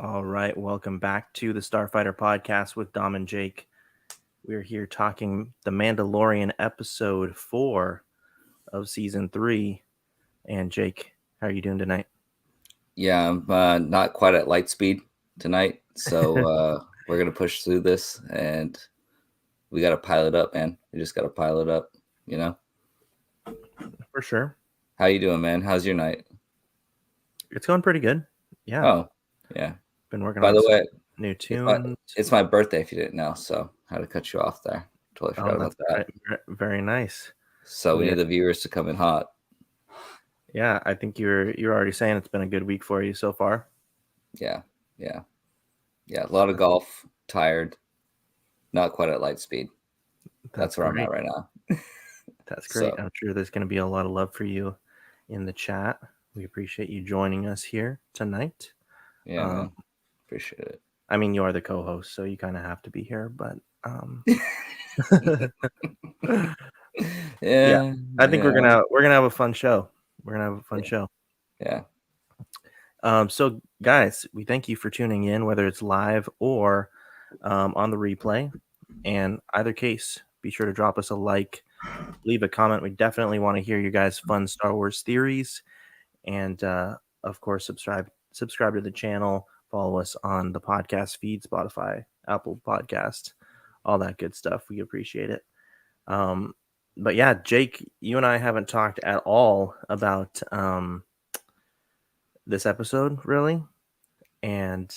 All right, welcome back to the Starfighter podcast with Dom and Jake. We're here talking the Mandalorian episode 4 of season 3. And Jake, how are you doing tonight? Yeah, I'm not quite at light speed tonight, so we're gonna push through this, and we gotta pile it up, man. We just gotta pile it up, you know. For sure. How you doing, man? How's your night? It's going pretty good. Yeah. Oh, yeah. Been working By on the some way, new tunes. it's my birthday. If you didn't know, so I had to cut you off there. Totally forgot about that. Very nice. So we need the viewers to come in hot. Yeah, I think you're already saying it's been a good week for you so far. Yeah. A lot of golf. Tired. Not quite at light speed. That's where I'm at right now. That's great. I'm sure there's going to be a lot of love for you in the chat. We appreciate you joining us here tonight. Yeah, man. Appreciate it. I mean, you are the co-host, so you kind of have to be here, but yeah. I think we're gonna have a fun show. Yeah. So guys, we thank you for tuning in, whether it's live or on the replay. And either case, be sure to drop us a like, leave a comment. We definitely want to hear you guys' fun Star Wars theories, and of course, subscribe to the channel. Follow us on the podcast feed, Spotify, Apple Podcast, all that good stuff. We appreciate it. But yeah, Jake, you and I haven't talked at all about this episode, really. And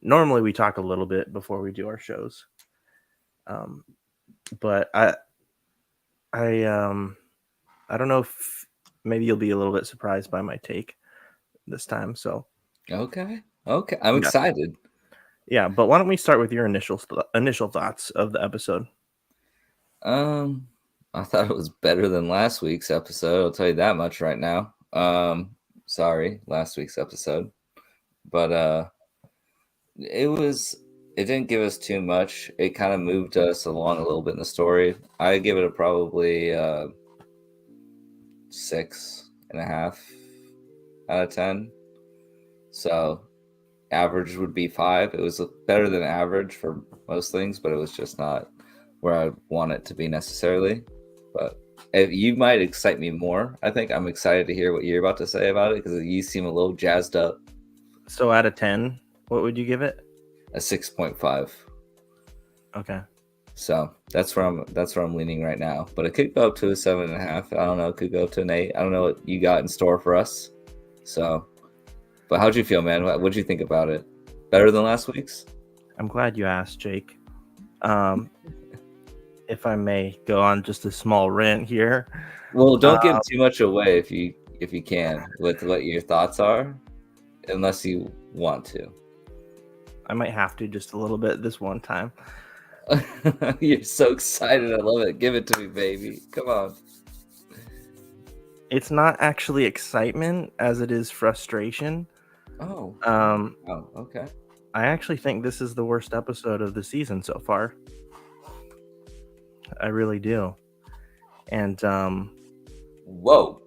normally we talk a little bit before we do our shows. But I don't know if maybe you'll be a little bit surprised by my take this time. So okay, I'm excited. Yeah, but why don't we start with your initial thoughts of the episode? I thought it was better than last week's episode. I'll tell you that much right now. Sorry, last week's episode, but it didn't give us too much. It kind of moved us along a little bit in the story. I give it probably 6.5 out of 10. So average would be 5. It was better than average for most things, but it was just not where I want it to be necessarily. But you might excite me more. I think I'm excited to hear what you're about to say about it, because you seem a little jazzed up. So out of 10, what would you give it? A 6.5. Okay. So that's where I'm leaning right now. But it could go up to a 7.5. I don't know. It could go up to an 8. I don't know what you got in store for us. So, but how'd you feel, man? What'd you think about it? Better than last week's? I'm glad you asked, Jake. If I may go on just a small rant here. Well, don't give too much away if you can with what your thoughts are, unless you want to. I might have to just a little bit this one time. You're so excited. I love it. Give it to me, baby. Come on. It's not actually excitement as it is frustration. Oh, okay. I actually think this is the worst episode of the season so far. I really do. And whoa.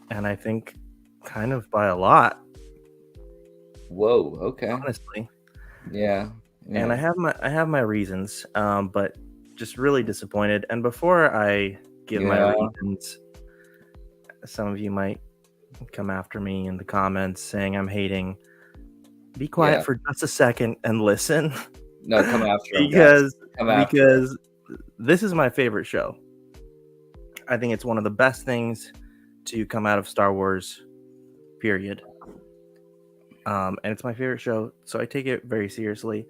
And I think kind of by a lot. Whoa, okay. Honestly. Yeah. And I have my reasons, but just really disappointed. And before I give my reasons, some of you might come after me in the comments saying I'm hating. Be quiet for just a second and listen. No, come after him, because this is my favorite show. I think it's one of the best things to come out of Star Wars, period. And it's my favorite show, so I take it very seriously.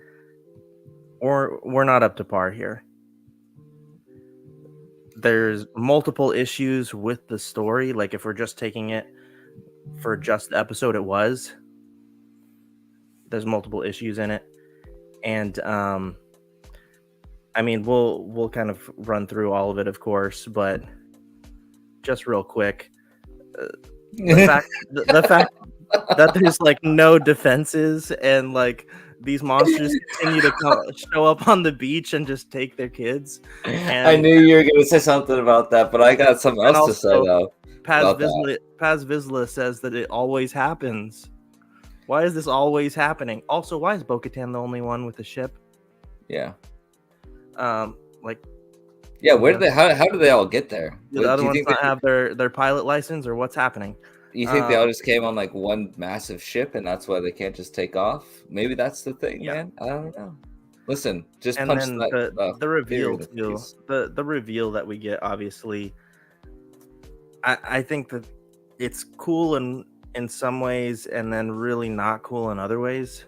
Or we're not up to par here. There's multiple issues with the story. Like if we're just taking it for just the episode it was, there's multiple issues in it. And I mean, we'll kind of run through all of it, of course, but just real quick, the fact that there's like no defenses and like these monsters continue to show up on the beach and just take their kids. And, I knew you were going to say something about that, but I got something else to say though. Paz Vizsla says that it always happens. Why is this always happening? Also, why is Bo-Katan the only one with a ship? Yeah. Like, Yeah, where did they? How do they all get there? do the Do other you ones think not have their pilot license, or what's happening? they all just came on like one massive ship, and that's why they can't just take off? Maybe that's the thing, Yeah. man. I don't know. Listen, just And punch then that the theory reveal in the too. face. The reveal that we get, obviously, I think that it's cool in some ways, and then really not cool in other ways.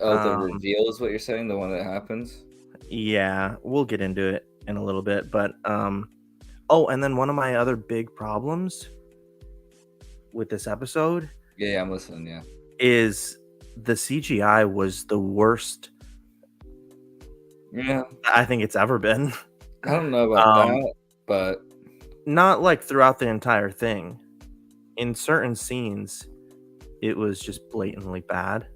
Oh, the reveal is what you're saying, the one that happens? Yeah, we'll get into it in a little bit, but oh, and then one of my other big problems with this episode Yeah, I'm listening. Yeah, is the CGI was the worst yeah. I think it's ever been. I don't know about that, but Not like throughout the entire thing. In certain scenes, it was just blatantly bad.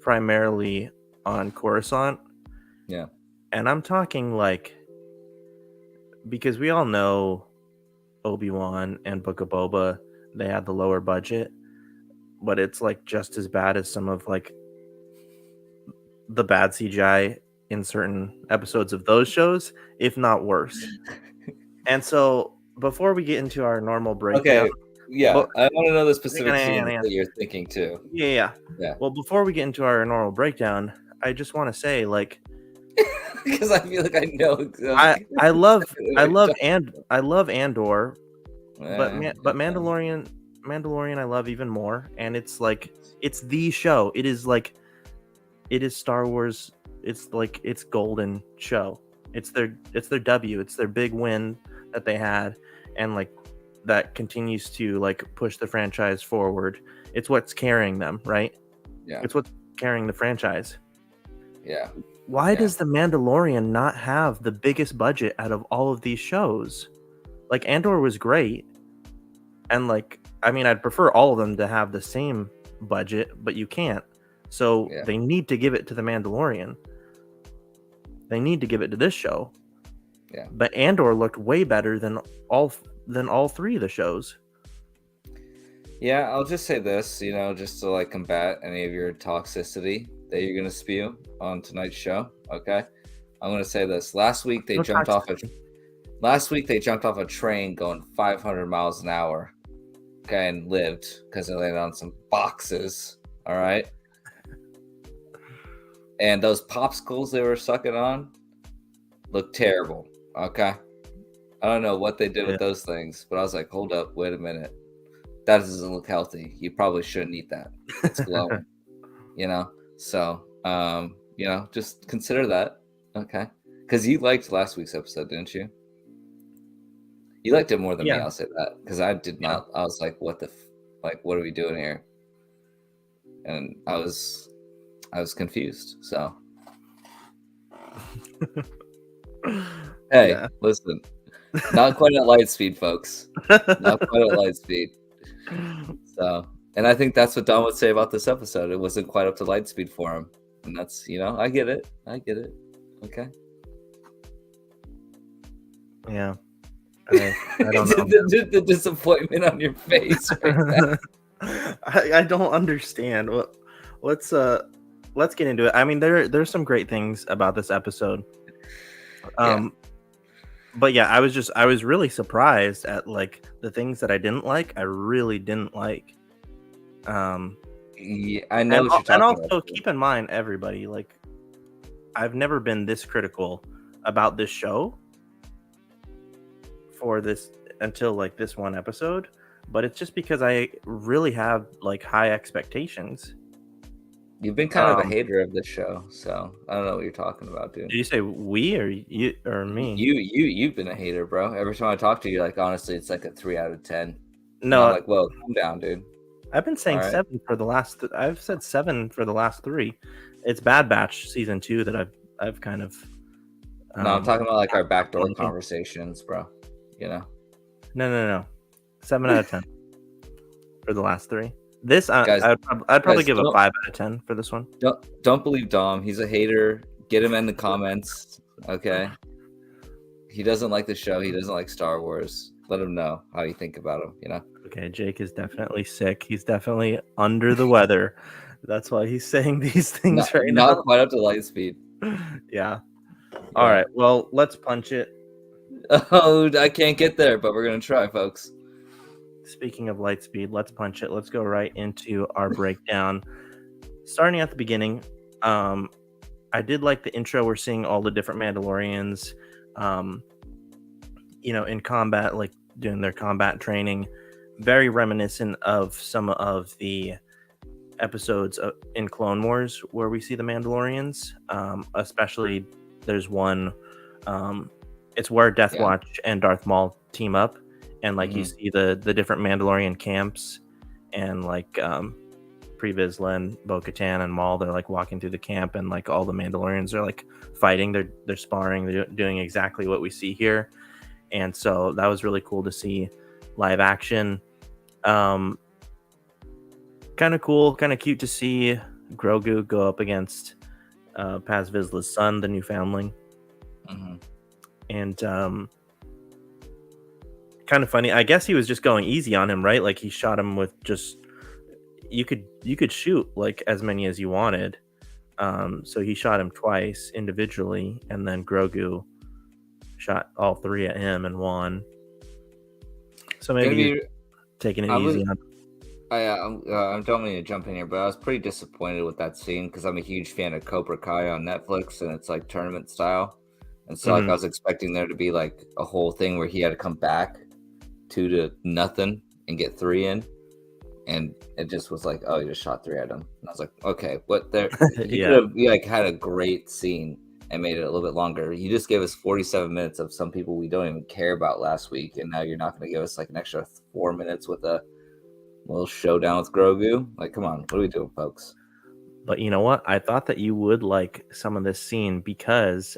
Primarily on Coruscant. Yeah. And I'm talking like, because we all know Obi-Wan and Book of Boba, they had the lower budget, but it's like just as bad as some of like the bad CGI in certain episodes of those shows, if not worse. And so before we get into our normal breakdown, okay, yeah, I want to know the specific scene yeah. that you're thinking too. Yeah. Well, before we get into our normal breakdown, I just want to say, like, because I feel like I know. I love Andor, but Mandalorian I love even more, and it's like it's the show. It is Star Wars. It's like it's golden show. It's their W. It's their big win that they had, and like that continues to like push the franchise forward. It's what's carrying them, right? Yeah. It's what's carrying the franchise. Yeah. Why does The Mandalorian not have the biggest budget out of all of these shows? Like, Andor was great, and like, I mean, I'd prefer all of them to have the same budget, but you can't. So they need to give it to The Mandalorian. They need to give it to this show. Yeah. But Andor looked way better than all three of the shows. Yeah, I'll just say this, just to like combat any of your toxicity that you're gonna spew on tonight's show. Okay, I'm gonna say this. Last week they jumped off a train going 500 miles an hour. Okay, and lived because they landed on some boxes. All right, and those popsicles they were sucking on looked terrible. Okay, I don't know what they did with those things, but I was like, hold up, wait a minute. That doesn't look healthy. You probably shouldn't eat that. It's glowing, So, just consider that, okay? Because you liked last week's episode, didn't you? You liked it more than me. I'll say that because I did not. I was like, what what are we doing here? And I was confused. So, hey, listen, not quite at light speed, folks. Not quite at light speed. So, and I think that's what Don would say about this episode. It wasn't quite up to light speed for him, and that's I get it. Okay. Yeah. I don't know. The disappointment on your face right now. I don't understand. Well, let's get into it. I mean, there's some great things about this episode. But yeah, I was really surprised at like the things that I didn't like. I really didn't like. Yeah, I know what you're talking about. And also keep in mind, everybody, like, I've never been this critical about this show for this until like this one episode, but it's just because I really have like high expectations. You've been kind of a hater of this show, so I don't know what you're talking about, dude. Did you say we or you or me? You've been a hater, bro. Every time I talk to you, like, honestly, it's like a 3 out of 10. No, I'm like, whoa, calm down, dude. I've been saying 7 for the last. I've said 7 for the last 3. It's Bad Batch season 2 that I've kind of. No, I'm talking about like our backdoor conversations, bro. No. 7 out of 10 for the last 3. This guys, I'd probably give a 5 out of 10 for this one. Don't believe Dom. He's a hater. Get him in the comments. Okay. He doesn't like the show. He doesn't like Star Wars. let him know how you think about him. Okay, Jake is definitely sick. He's definitely under the weather. That's why he's saying these things right Not now. quite up to light speed. Yeah. All Yeah. right. Well, let's punch it. Oh, I can't get there, but we're gonna try, folks. Speaking of light speed, let's punch it. Let's go right into our breakdown. Starting at the beginning, I did like the intro. We're seeing all the different Mandalorians, in combat, like doing their combat training. Very reminiscent of some of the episodes in Clone Wars where we see the Mandalorians. Especially, there's one. It's where Death Yeah. Watch and Darth Maul team up, and like you see the different Mandalorian camps, and like Pre Vizsla and Bo Katan and Maul. They're like walking through the camp, and like all the Mandalorians are like fighting. They're sparring. They're doing exactly what we see here, and so that was really cool to see live action. Kind of cool, kind of cute to see Grogu go up against Paz Vizsla's son, the new foundling. And kind of funny. I guess he was just going easy on him, right? Like he shot him with just you could shoot like as many as you wanted. So he shot him twice individually, and then Grogu shot all three at him and won. So maybe he's taking it easy on. I don't mean to jump in here, but I was pretty disappointed with that scene because I'm a huge fan of Cobra Kai on Netflix, and it's like tournament style. And so like I was expecting there to be like a whole thing where he had to come back 2-0 and get 3 in. And it just was like, oh, he just shot 3 at him. And I was like, okay, what there he Yeah. could have like had a great scene and made it a little bit longer. You just gave us 47 minutes of some people we don't even care about last week, and now you're not gonna give us like an extra 4 minutes with a little showdown with Grogu. Like, come on, what are we doing, folks? But you know what? I thought that you would like some of this scene because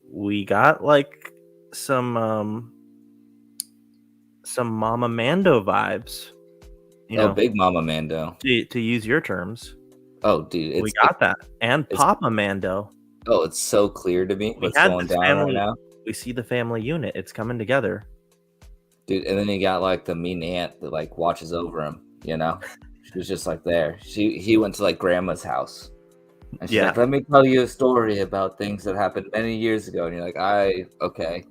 we got like some Mama Mando vibes. Big Mama Mando. To use your terms. Oh, dude, We got that. And Papa Mando. Oh, it's so clear to me We what's had going this down family. right now. We see the family unit. It's coming together. Dude, and then you got like the mean aunt that like watches over him, She was just like there. He went to like grandma's house. And she's like, let me tell you a story about things that happened many years ago. And you're like, okay,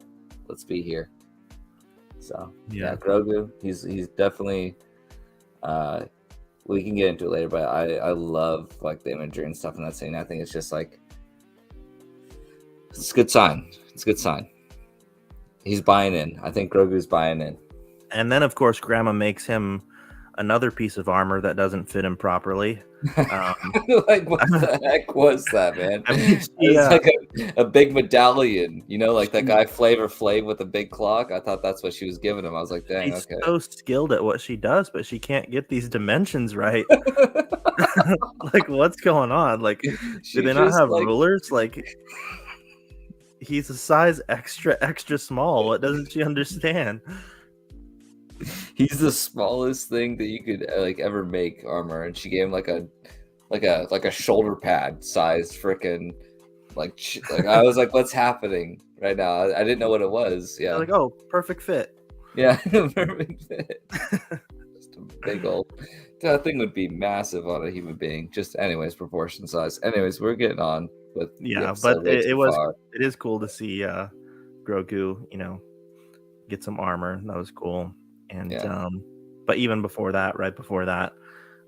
let's be here. So yeah, Grogu, he's definitely we can get into it later, but I love like the imagery and stuff in that scene. I think it's just like it's a good sign. It's a good sign. He's buying in. I think Grogu's buying in. And then of course Grandma makes him another piece of armor that doesn't fit him properly. Like what the heck was that, man? I mean, it's like a big medallion, like that guy Flavor Flav with the big clock. I thought that's what she was giving him. I was like, dang, she's okay. so skilled at what she does, but she can't get these dimensions right. Like, what's going on? Like, do they not have rulers? Like, he's a size extra small. What doesn't she understand? He's the smallest thing that you could like ever make armor, and she gave him like a shoulder pad size freaking like I was like, what's happening right now? I didn't know what it was. Yeah, like, oh, perfect fit. Yeah, perfect fit. Just a big old that thing would be massive on a human being. Just anyways, proportion size. Anyways, we're getting on with but it is cool to see Grogu, get some armor. That was cool. And but even before that, right before that,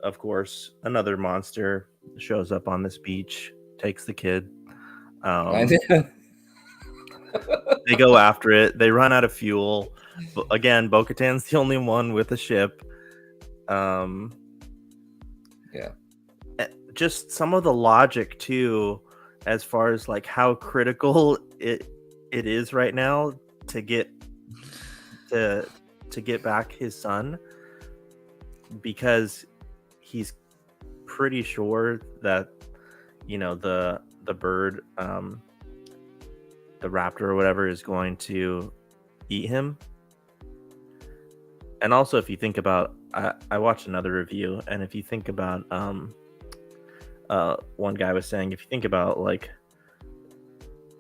of course, another monster shows up on this beach, takes the kid. They go after it. They run out of fuel. But again, Bo-Katan's the only one with a ship. Just some of the logic too, as far as like how critical it is right now to get back his son, because he's pretty sure that the bird, the raptor or whatever, is going to eat him. And also, if you think about, I watched another review, and if you think about one guy was saying, if you think about like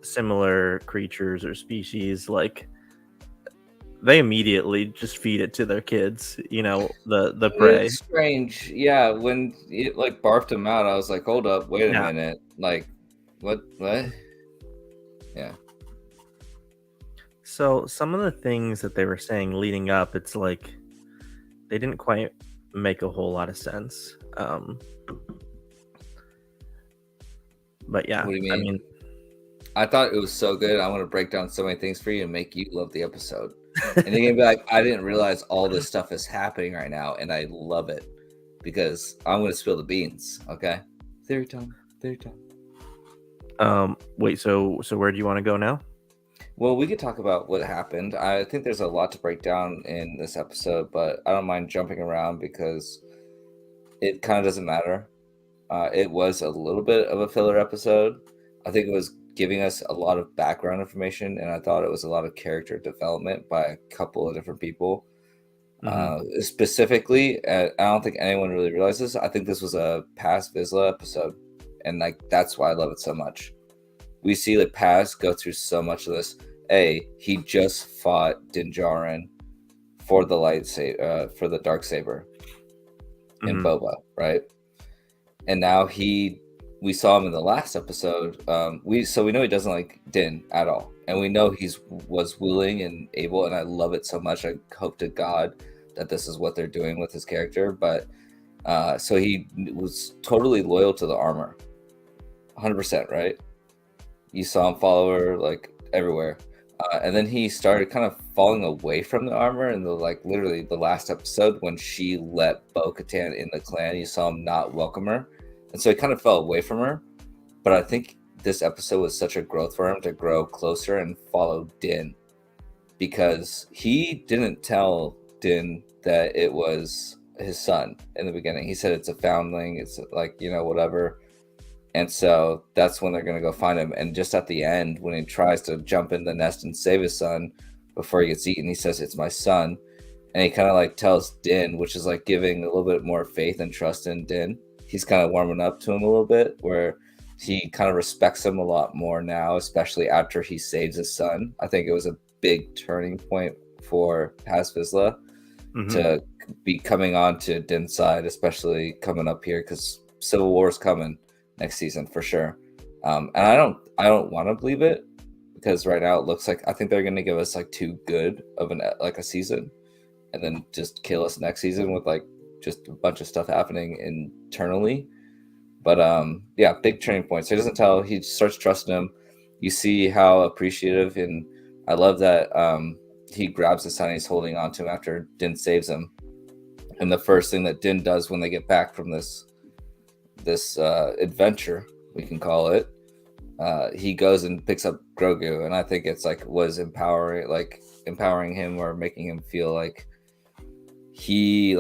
similar creatures or species, like they immediately just feed it to their kids. You know, the prey. It's strange. Yeah, when it like barfed him out, I was like, hold up, wait a Yeah. minute. Like, what? Yeah. So some of the things that they were saying leading up, it's like they didn't quite make a whole lot of sense. But yeah, What do you I mean? mean, I thought it was so good. I want to break down so many things for you and make you love the episode. And you're gonna be like, I didn't realize all this stuff is happening right now, and I love it because I'm gonna spill the beans. Okay, theory time. wait, so where do you want to go now? Well, we could talk about what happened. I think there's a lot to break down in this episode, but I don't mind jumping around because it kind of doesn't matter. It was a little bit of a filler episode. I think it was giving us a lot of background information, and I thought it was a lot of character development by a couple of different people. Specifically, I don't think anyone really realizes. I think this was a Paz Vizsla episode, and like that's why I love it so much. We see that Paz go through so much of this. He just fought Din Djarin for the for the dark saber in Boba, right? And now we saw him in the last episode. We know he doesn't like Din at all, and we know was willing and able, and I love it so much. I hope to God that this is what they're doing with his character. But so he was totally loyal to the armor, 100%, right? You saw him follow her like everywhere. And then he started kind of falling away from the armor in literally the last episode when she let Bo-Katan in the clan. You saw him not welcome her. And so he kind of fell away from her. But I think this episode was such a growth for him to grow closer and follow Din. Because he didn't tell Din that it was his son in the beginning. He said it's a foundling. It's like, whatever. And so that's when they're going to go find him. And just at the end, when he tries to jump in the nest and save his son before he gets eaten, he says, it's my son. And he kind of like tells Din, which is like giving a little bit more faith and trust in Din. He's kind of warming up to him a little bit, where he kind of respects him a lot more now, especially after he saves his son. I think it was a big turning point for Paz Vizsla to be coming on to Din's side, especially coming up here, because Civil War is coming next season for sure. And I don't want to believe it, because right now it looks like I think they're going to give us like too good of a season, and then just kill us next season with like just a bunch of stuff happening internally. But yeah, big turning point. So he doesn't tell. He starts trusting him. You see how appreciative, and I love that he grabs the son. He's holding on to him after Din saves him. And the first thing that Din does when they get back from this adventure, we can call it, he goes and picks up Grogu, and I think it's was empowering him, or making him feel like he's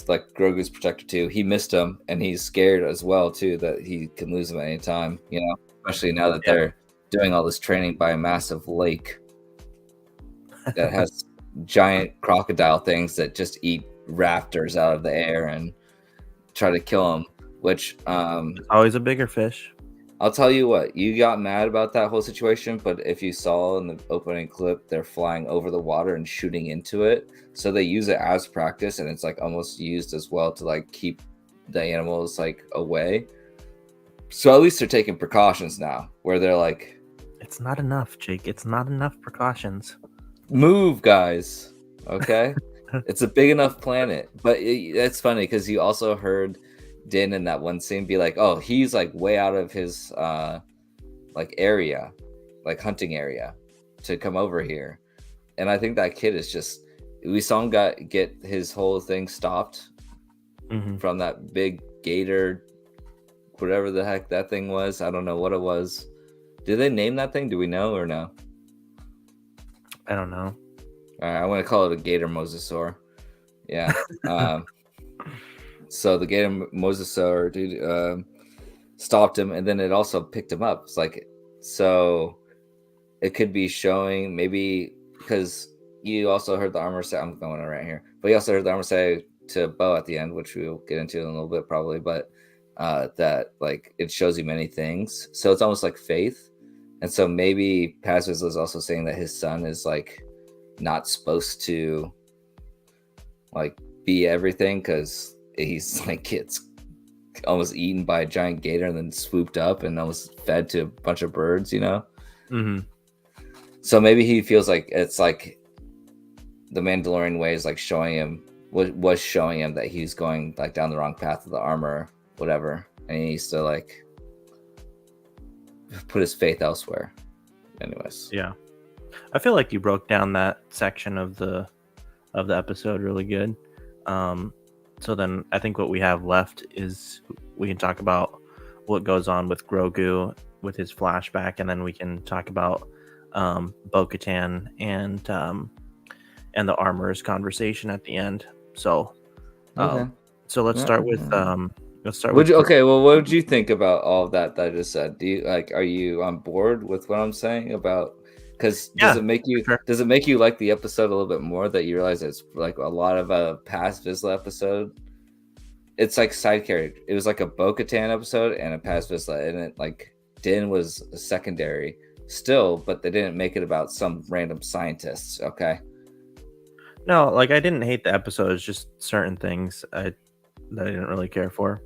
like Grogu's protector too. He missed him, and he's scared as well too that he can lose him at any time, especially now that they're doing all this training by a massive lake that has giant crocodile things that just eat raptors out of the air and try to kill him. Which always a bigger fish. I'll tell you what, you got mad about that whole situation, but if you saw in the opening clip, they're flying over the water and shooting into it. So they use it as practice, and it's like almost used as well to like keep the animals like away. So at least they're taking precautions now, where they're like, it's not enough, Jake. It's not enough precautions. Move, guys. Okay. It's a big enough planet. But it's funny because you also heard Din in that one scene be like, oh, he's like way out of his like area, like hunting area, to come over here. And I think that kid is just, we saw him get his whole thing stopped from that big gator, whatever the heck that thing was. I don't know what it was. Did they name that thing? Do we know or no? I don't know. All right, I'm gonna call it a gator mosasaur. Yeah. So the gator mosasaur dude stopped him, and then it also picked him up. It's like, so it could be showing, maybe, because you also heard the armor say, I'm going right here, but you also heard the armor say to Bo at the end, which we'll get into in a little bit probably, but that like it shows you many things. So it's almost like faith. And so maybe Paz Vizsla is also saying that his son is like not supposed to like be everything, because he's like gets almost eaten by a giant gator and then swooped up and almost fed to a bunch of birds, you know? Mm-hmm. So maybe he feels like it's like the Mandalorian way is like showing him was showing him that he's going like down the wrong path of the armor, whatever, and he needs to like put his faith elsewhere. Anyways, Yeah, I feel like you broke down that section of the episode really good. So then I think what we have left is we can talk about what goes on with Grogu with his flashback, and then we can talk about Bo-Katan and the armorer's conversation at the end. So okay. so let's start with Okay, well, what would you think about all of that I just said? Do you like? Are you on board with what I'm saying about? Because Yeah, sure. does it make you like the episode a little bit more that you realize it's like a lot of a past Vizsla episode? It's like side character. It was like a Bo-Katan episode and a past Vizsla, and it like Din was a secondary still, but they didn't make it about some random scientists. Okay. No, like I didn't hate the episode. It's just certain things that I didn't really care for.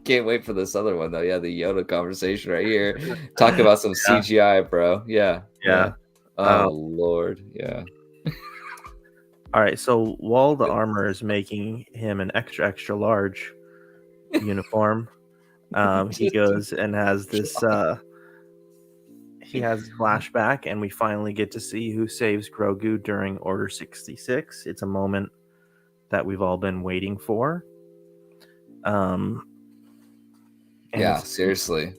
Can't wait for this other one though. Yeah, the Yoda conversation right here. Talk about some Yeah. CGI, bro. Yeah. Yeah. Oh Lord. Yeah. All right. So while the armor is making him an extra large uniform, he goes and has this. He has flashback, and we finally get to see who saves Grogu during Order 66. It's a moment that we've all been waiting for. And Yeah, it's seriously.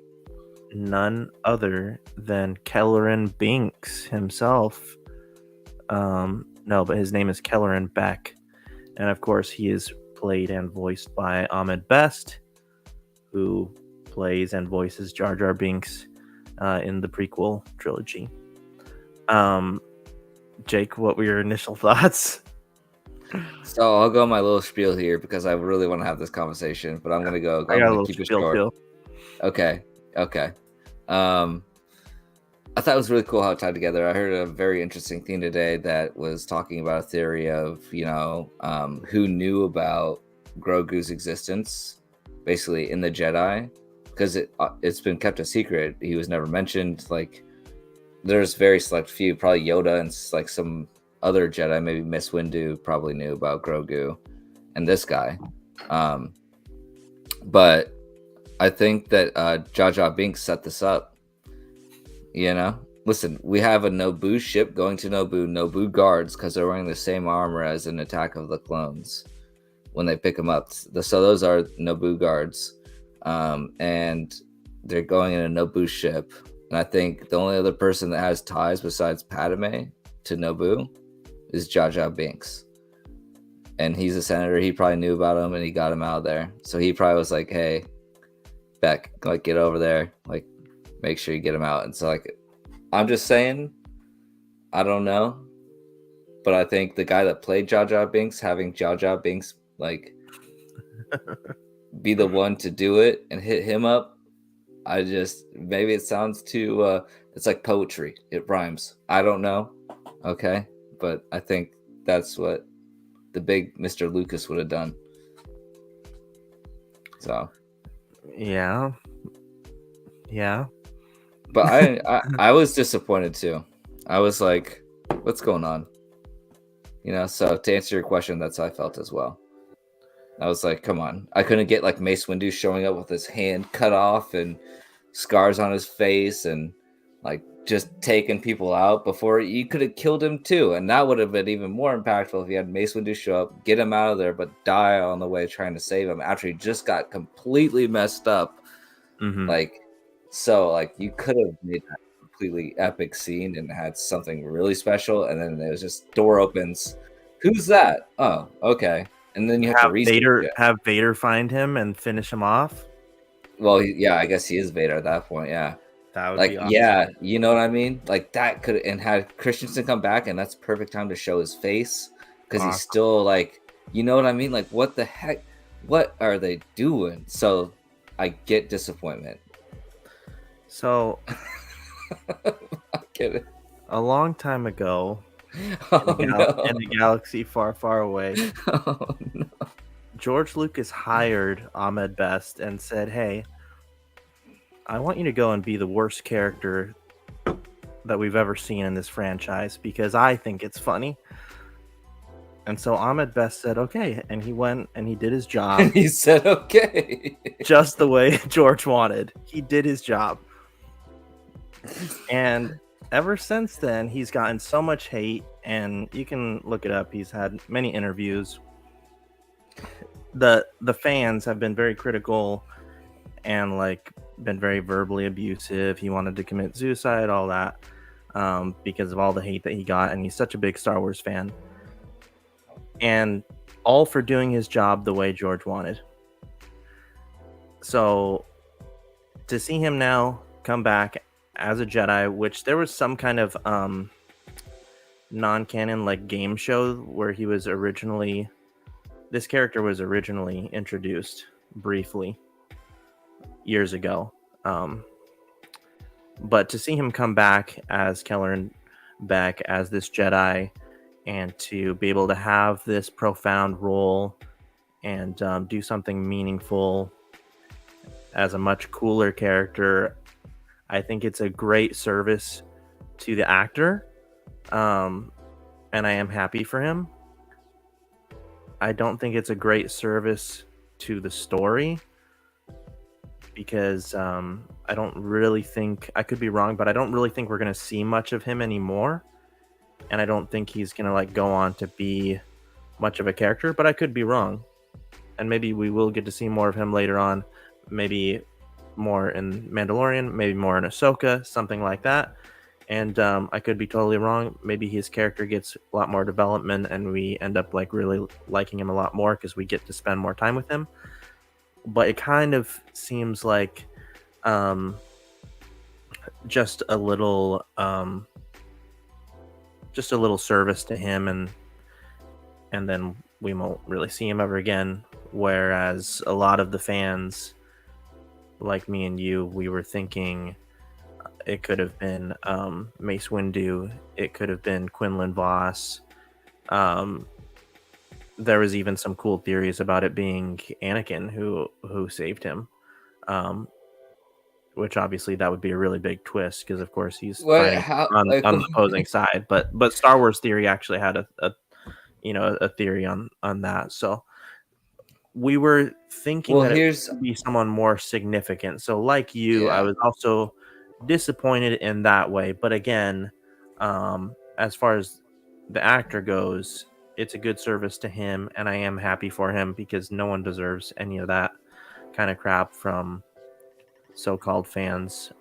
none other than Kelleran Binks himself. No, but his name is Kelleran Beck, and of course he is played and voiced by Ahmed Best, who plays and voices Jar Jar Binks in the prequel trilogy. Jake, what were your initial thoughts? So I'll go my little spiel here because I really want to have this conversation, but I'm gonna go. I I'm got a gonna little keep it spiel short. too. Okay. I thought it was really cool how it tied together. I heard a very interesting thing today that was talking about a theory of, who knew about Grogu's existence, basically in the Jedi, because it's been kept a secret. He was never mentioned. Like, there's very select few, probably Yoda and like some other Jedi, maybe Miss Windu, probably knew about Grogu and this guy. But I think that Jar Jar Binks set this up. Listen, we have a Naboo ship going to Naboo guards, because they're wearing the same armor as in Attack of the Clones when they pick them up. So those are Naboo guards, and they're going in a Naboo ship. And I think the only other person that has ties besides Padme to Naboo is Jar Jar Binks. And he's a senator. He probably knew about him, and he got him out of there. So he probably was like, "Hey, Beck, like, get over there, like, make sure you get him out." And so, like, I'm just saying, I don't know, but I think the guy that played Jar Jar Binks, having Jar Jar Binks like be the one to do it and hit him up, maybe it sounds too it's like poetry. It rhymes. I don't know. Okay, but I think that's what the big Mr. Lucas would have done. So Yeah. But I was disappointed too. I was like, what's going on? So to answer your question, that's how I felt as well. I was like, come on. I couldn't get like Mace Windu showing up with his hand cut off and scars on his face and like just taking people out before. You could have killed him too. And that would have been even more impactful if you had Mace Windu show up, get him out of there, but die on the way trying to save him after he just got completely messed up. Mm-hmm. Like you could have made that completely epic scene and had something really special, and then it was just door opens. Who's that? Oh, okay. And then you have to have Vader find him and finish him off. Well, yeah, I guess he is Vader at that point. Yeah, that would be awesome. Yeah, you know what I mean. Like that could and had Christensen come back, and that's perfect time to show his face because he's still like, you know what I mean. Like, what the heck? What are they doing? So I get disappointment. So, I get it. A long time ago, Oh in no. a galaxy far, far away. Oh no. George Lucas hired Ahmed Best and said, "Hey, I want you to go and be the worst character that we've ever seen in this franchise because I think it's funny." And so Ahmed Best said, "Okay," and he went and he did his job And he said, okay. just the way George wanted. He did his job. And ever since then, he's gotten so much hate, and you can look it up. He's had many interviews. The fans have been very critical and like been very verbally abusive. He wanted to commit suicide, all that, because of all the hate that he got. And he's such a big Star Wars fan, and all for doing his job the way George wanted. So to see him now come back as a Jedi, which there was some kind of non-canon like game show where he was originally, this character was originally introduced briefly years ago. But to see him come back as Kelleran Beck as this Jedi, and to be able to have this profound role and do something meaningful as a much cooler character, I think it's a great service to the actor, and I am happy for him. I don't think it's a great service to the story because I don't really think, I could be wrong, but I don't really think we're going to see much of him anymore. And I don't think he's going to like go on to be much of a character, but I could be wrong. And maybe we will get to see more of him later on. Maybe more in Mandalorian, maybe more in Ahsoka, something like that. And I could be totally wrong. Maybe his character gets a lot more development and we end up like really liking him a lot more because we get to spend more time with him. But it kind of seems like just a little service to him, and then we won't really see him ever again. Whereas a lot of the fans, like me and you, we were thinking it could have been Mace Windu, it could have been Quinlan Voss. There was even some cool theories about it being Anakin who saved him, which obviously that would be a really big twist because of course he's What? fighting How? on Like, the opposing side. But Star Wars Theory actually had a theory on that. So we were thinking well, that it here's would be someone more significant. So like you, I yeah. was also disappointed in that way. But again, as far as the actor goes, it's a good service to him, and I am happy for him because no one deserves any of that kind of crap from so-called fans,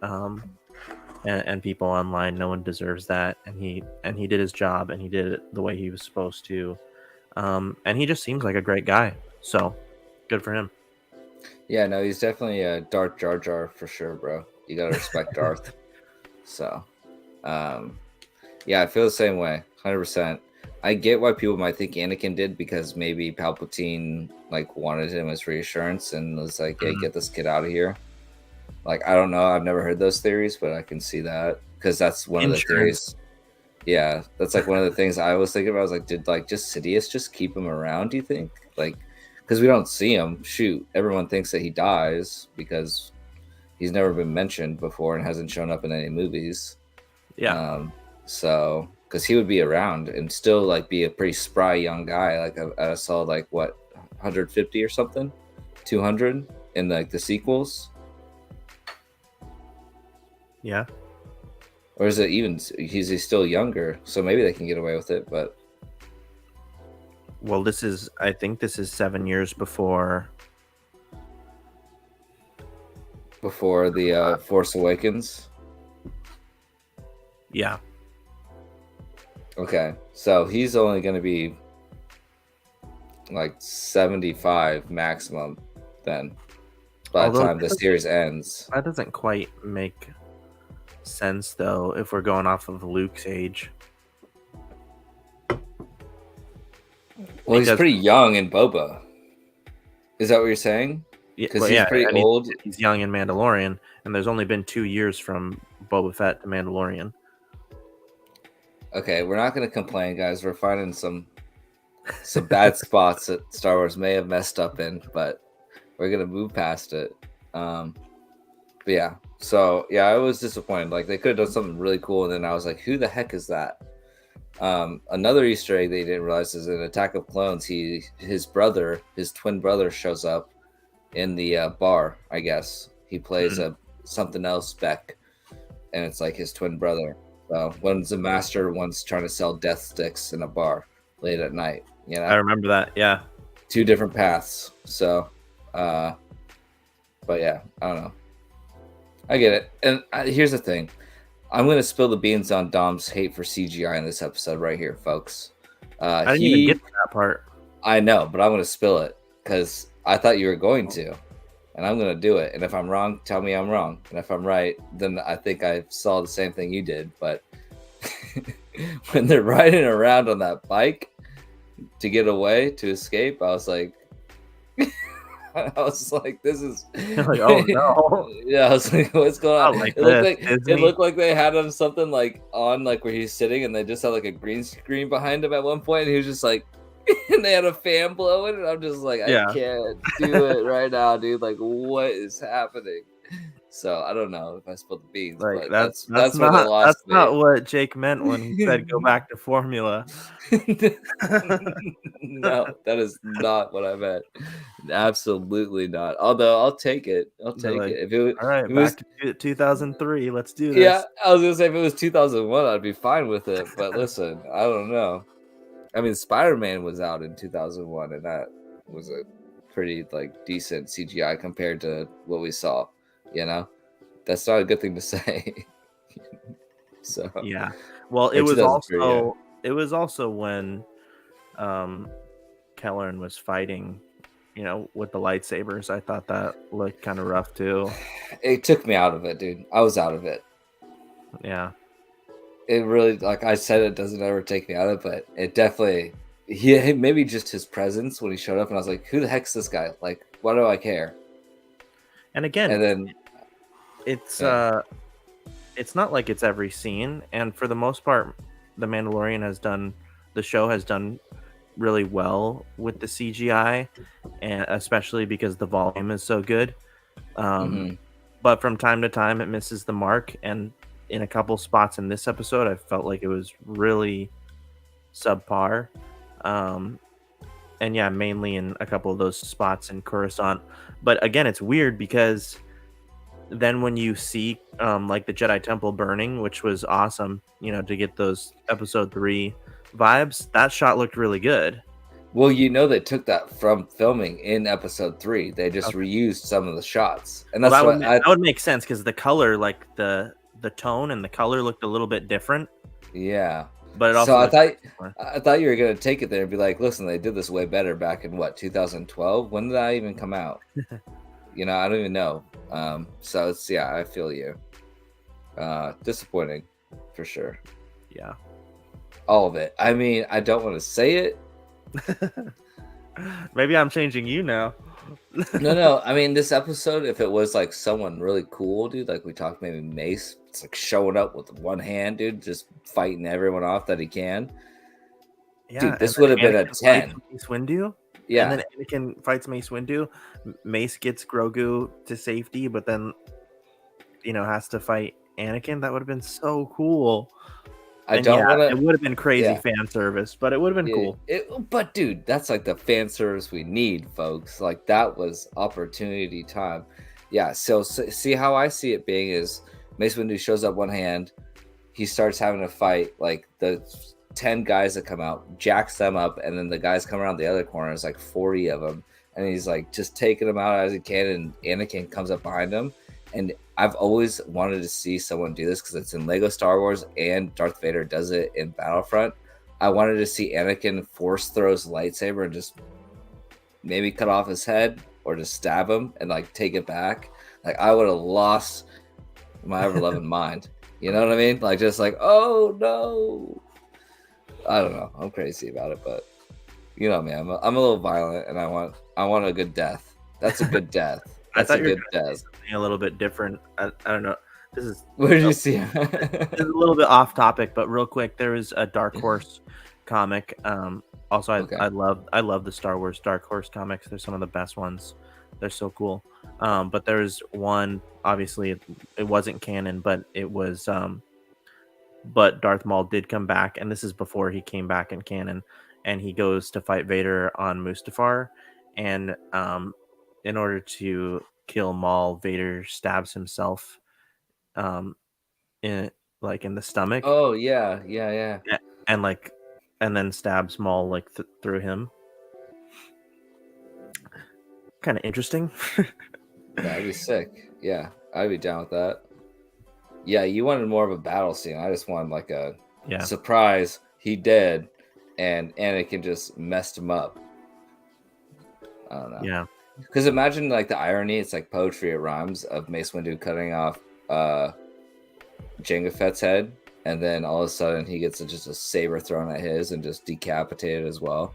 and people online. No one deserves that, and he did his job, and he did it the way he was supposed to, and he just seems like a great guy. So good for him. Yeah, no, he's definitely a Darth Jar Jar for sure, bro. You gotta respect Darth. So, yeah, I feel the same way, 100%. I get why people might think Anakin did because maybe Palpatine like wanted him as reassurance and was like, "Hey, get this kid out of here." Like, I don't know, I've never heard those theories, but I can see that because that's one of the Insurance. theories. Yeah, that's like one of the things I was thinking about. I was like, did like just Sidious just keep him around? Do you think like because we don't see him? Shoot, everyone thinks that he dies because he's never been mentioned before and hasn't shown up in any movies. Yeah. So because he would be around and still like be a pretty spry young guy. Like I saw like what 150 or something, 200 in like the sequels, Yeah. or is it even he's still younger? So maybe they can get away with it. But Well, I think this is 7 years before. before the Force Awakens. Yeah. Okay, so he's only going to be like 75 maximum then by the Although time the series ends. that doesn't quite make sense though if we're going off of Luke's age. Well, he's Because pretty young in Boba. Is that what you're saying? yeah, Because well, he's yeah, pretty and old. he's young in Mandalorian, and there's only been 2 years from Boba Fett to Mandalorian. Okay, we're not going to complain, guys. We're finding some bad spots that Star Wars may have messed up in, but we're going to move past it. But yeah, so yeah, I was disappointed. Like they could have done something really cool, and then I was like, "Who the heck is that?" Another Easter egg they didn't realize is in Attack of Clones. His twin brother, shows up in the bar. I guess he plays a something else Beck, and it's like his twin brother. One's a master, one's trying to sell death sticks in a bar late at night. You know, I remember that. Yeah, two different paths. So, but yeah, I don't know. I get it. And here's the thing. I'm going to spill the beans on Dom's hate for CGI in this episode right here, folks. I didn't even get to that part. I know, but I'm going to spill it because I thought you were going to. And I'm going to do it. And if I'm wrong, tell me I'm wrong. And if I'm right, then I think I saw the same thing you did. But when they're riding around on that bike to get away, to escape, I was like... this is like, oh no. Yeah, I was like, what's going on? Like it looked like they had him something like on like where he's sitting, and they just had like a green screen behind him at one point, and he was just like, and they had a fan blowing, and I'm just like, I can't do it right now, dude. Like, what is happening? So I don't know if I spilled the beans, like, but that's where they lost that's not what Jake meant when he said go back to formula. No, that is not what I meant. Absolutely not. Although I'll take it. I'll take it. If it, all right, if it was, back to 2003. Let's do this. Yeah, I was gonna say if it was 2001, I'd be fine with it. But listen, I don't know. I mean, Spider-Man was out in 2001, and that was a pretty like decent CGI compared to what we saw. You know, that's not a good thing to say. So yeah, well, it was also when Kelleran was fighting, with the lightsabers. I thought that looked kind of rough too. It took me out of it, dude. I was out of it. Yeah. It really, like I said, it doesn't ever take me out of it, but it definitely, maybe just his presence when he showed up, and I was like, who the heck's this guy? Like, why do I care? And again, and then it's not like it's every scene, and for the most part, the Mandalorian the show has done really well with the CGI, and especially because the volume is so good. But from time to time, it misses the mark, and in a couple spots in this episode, I felt like it was really subpar. And yeah, mainly in a couple of those spots in Coruscant. But again, it's weird because then when you see like the Jedi Temple burning, which was awesome, to get those episode 3 vibes, that shot looked really good. Well, they took that from filming in episode 3. They just reused some of the shots, and that's that would make sense because the color, like the tone and the color, looked a little bit different. Yeah, but it also. So I thought you were gonna take it there and be like, "Listen, they did this way better back in 2012. When did that even come out? I don't even know." So it's I feel you. Disappointing, for sure. Yeah. All of it. I mean, I don't want to say it. Maybe I'm changing you now. No. I mean, this episode, if it was like someone really cool, dude, like we talked, maybe Mace, it's like showing up with one hand, dude, just fighting everyone off that he can. Yeah, dude, this would have been a 10. Mace Windu? Yeah. And then Anakin fights Mace Windu. Mace gets Grogu to safety, but then, has to fight Anakin. That would have been so cool. It would have been crazy fan service, but it would have been cool. But dude, that's like the fan service we need, folks. Like that was opportunity time. Yeah. So see how I see it being is Mace Windu shows up one hand, he starts having a fight. Like the 10 guys that come out, jacks them up, and then the guys come around the other corner. It's like 40 of them, and he's like just taking them out as he can. And Anakin comes up behind him. And I've always wanted to see someone do this because it's in Lego Star Wars and Darth Vader does it in Battlefront. I wanted to see Anakin force throw his lightsaber and just maybe cut off his head or just stab him and like take it back. Like I would have lost my ever-loving mind. You know what I mean? Like just like, oh no. I don't know. I'm crazy about it, but me. I'm a little violent and I want a good death. That's a good death. That's a good death. A little bit different. I don't know. this is Where did a, you see? this is a little bit off topic, but real quick, there is a Dark Horse comic. Also, Okay. I love the Star Wars Dark Horse comics. They're some of the best ones. They're so cool. But there's one. Obviously, it wasn't canon, but it was. But Darth Maul did come back, and this is before he came back in canon, and he goes to fight Vader on Mustafar, and in order to kill Maul, Vader stabs himself, um, in in the stomach, Oh yeah, yeah, yeah. and and then stabs Maul through him. Kind of interesting. That'd be sick. Yeah, I'd be down with that. Yeah, you wanted more of a battle scene. I just wanted like a Yeah, surprise. He dead, and Anakin just messed him up. I don't know. yeah, Because imagine like the irony. It's like poetry. It rhymes of Mace Windu cutting off Jango Fett's head, and then all of a sudden he gets just a saber thrown at his and just decapitated as well.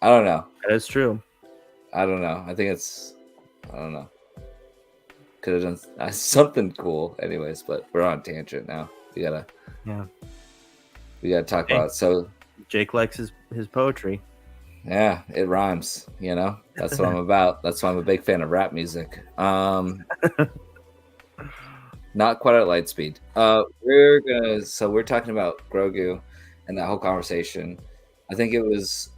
I don't know. that is true. I don't know. I think it's. I don't know. Could have done something cool, anyways. But we're on a tangent now. Yeah, We gotta talk hey, about it. So Jake likes his poetry. yeah, it rhymes. You know, that's what I'm about. That's why I'm a big fan of rap music. Not quite at light speed. We're talking about Grogu and that whole conversation. I think it was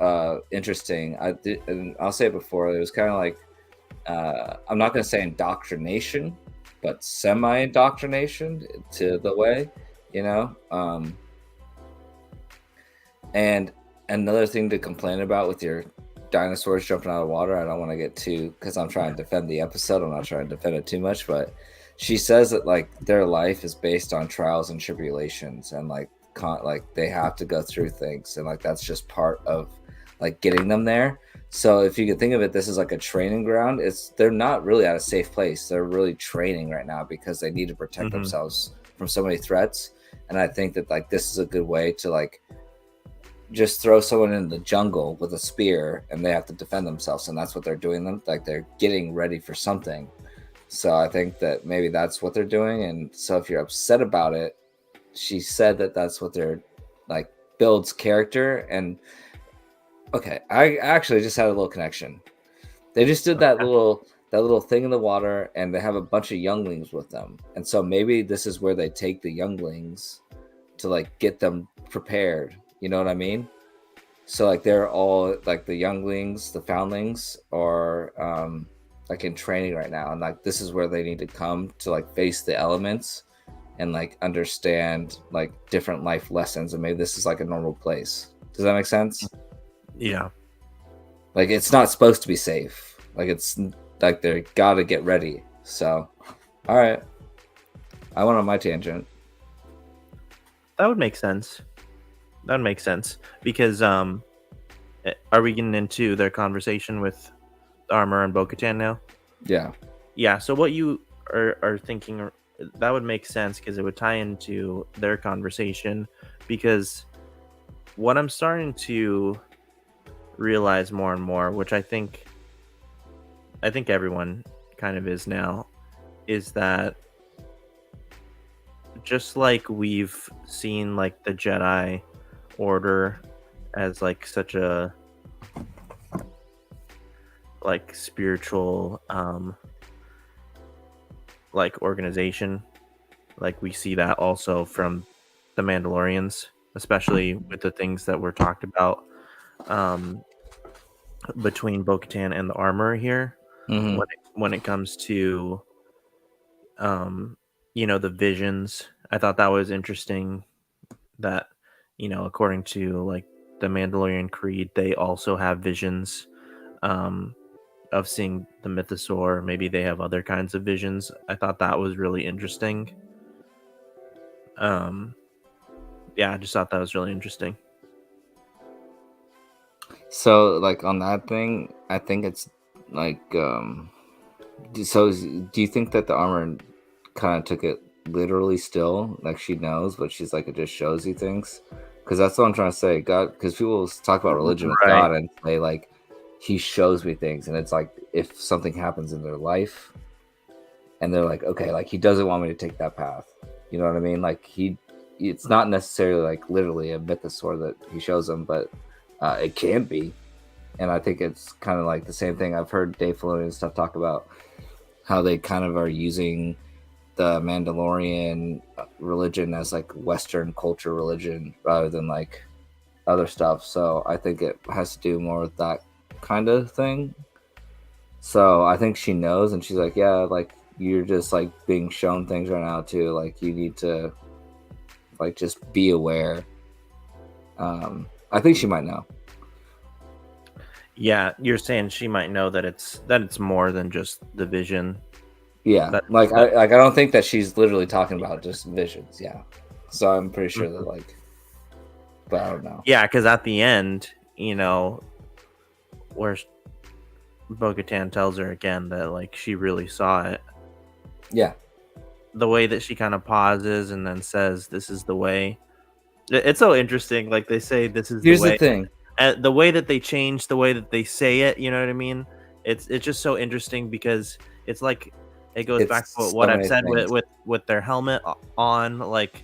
interesting. And I'll say it before. It was kind of like I'm not going to say indoctrination, but semi-indoctrination to the way, you know. And another thing to complain about with your dinosaurs jumping out of water, I don't want to get too, because I'm trying to defend the episode. I'm not trying to defend it too much, but she says that like their life is based on trials and tribulations, and like they have to go through things, and like that's just part of like getting them there. So if you could think of it, this is like a training ground. They're not really at a safe place. They're really training right now because they need to protect themselves from so many threats. And I think that like this is a good way to like just throw someone in the jungle with a spear and they have to defend themselves, and that's what they're doing. Them like they're getting ready for something. So I think that maybe that's what they're doing. And so if you're upset about it, she said that that's what they're like builds character. And okay, I actually just had a little connection. They just did that little thing in the water, and they have a bunch of younglings with them. And so maybe this is where they take the younglings to like get them prepared. You know what I mean? So like they're all like the younglings, the foundlings are like in training right now, and like this is where they need to come to like face the elements and like understand like different life lessons, and maybe this is like a normal place. Does that make sense? Yeah. Like it's not supposed to be safe. Like it's like they gotta get ready. So all right, I went on my tangent. That would make sense. That would make sense because are we getting into their conversation with Armor and Bo-Katan now? Yeah. Yeah. So what you are thinking, that would make sense because it would tie into their conversation. Because what I'm starting to realize more and more, which I think everyone kind of is now, is that just like we've seen like the Jedi Order as like such a like spiritual like organization, like we see that also from the Mandalorians, especially with the things that were talked about between Bo-Katan and the Armor here. Mm-hmm. When it comes to the visions, I thought that was interesting that according to like the Mandalorian creed, they also have visions of seeing the mythosaur. Maybe they have other kinds of visions. I thought that was really interesting. Yeah, I just thought that was really interesting. So like on that thing, I think it's like so do you think that the Armor kind of took it literally still, like she knows, but she's like it just shows you things? Because that's what I'm trying to say. God, because people talk about religion with Right. God and say like he shows me things, and it's like if something happens in their life, and they're like, okay, like he doesn't want me to take that path. You know what I mean? Like it's not necessarily like literally a mythosaur that he shows them, but it can be. And I think it's kind of like the same thing. I've heard Dave Filoni and stuff talk about how they kind of are using the Mandalorian religion as like Western culture religion rather than like other stuff. So I think it has to do more with that kind of thing. So I think she knows, and she's like, yeah, like you're just like being shown things right now too. Like you need to like just be aware. I think she might know. Yeah, you're saying she might know that it's more than just the vision. Yeah, like I don't think that she's literally talking about just visions. Yeah, so I'm pretty sure that like, but I don't know. Yeah, because at the end, where Bo-Katan tells her again that like she really saw it. Yeah, the way that she kind of pauses and then says, "This is the way." It's so interesting. Like they say, "This is the here's way." the thing. The way that they change, the way that they say it, you know what I mean? It's just so interesting because it's like it goes back to It's what so I've many said things. with their helmet on, like,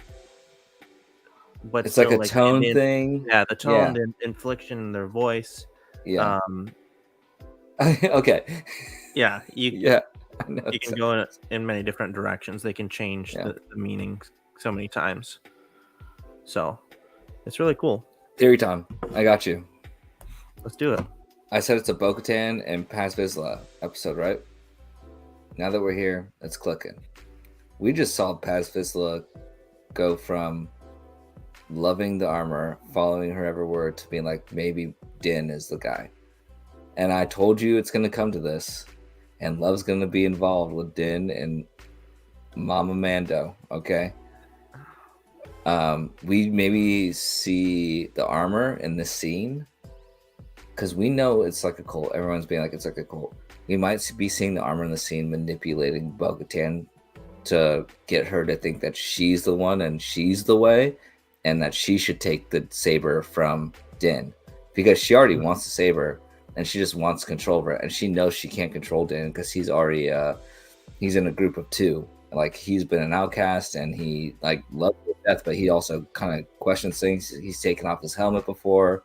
but It's like still a like tone thing. yeah, the tone, Yeah, the inflection in their voice. yeah. Um, Okay. yeah, Yeah, I know you can go in many different directions. They can change yeah. the meaning so many times. So it's really cool. Theory time. I got you. Let's do it. I said it's a Bo-Katan and Paz Vizsla episode, right? Now that we're here, it's clicking. We just saw Paz Vizsla go from loving the armor, following her every word, to being like, maybe Din is the guy. And I told you it's going to come to this, and Love's going to be involved with Din and Mama Mando, okay? We maybe see the armor in this scene, because we know it's like a cult. Everyone's being like, it's like a cult. We might be seeing the armor in the scene manipulating Bo-Katan to get her to think that she's the one and she's the way, and that she should take the saber from Din, because she already wants the saber and she just wants control over it, and she knows she can't control Din because he's already he's in a group of two. Like he's been an outcast and he like loves death, but he also kind of questions things. He's taken off his helmet before.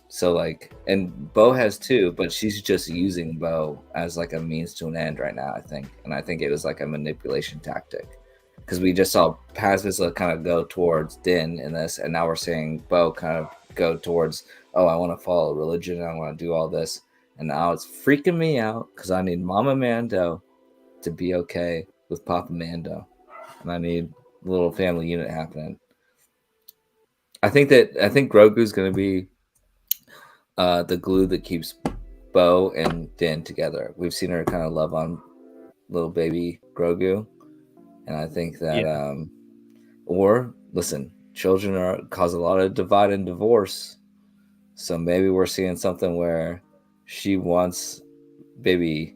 So like, and Bo has too, but she's just using Bo as like a means to an end right now, I think. And I think it was like a manipulation tactic, because we just saw Paz Vizsla kind of go towards Din in this, and now we're seeing Bo kind of go towards, oh, I want to follow religion, I want to do all this, and now it's freaking me out because I need Mama Mando to be okay with Papa Mando, and I need a little family unit happening. I think Grogu's going to be the glue that keeps Bo and Din together. We've seen her kind of love on little baby Grogu, and I think that or listen, children cause a lot of divide and divorce, so maybe we're seeing something where she wants baby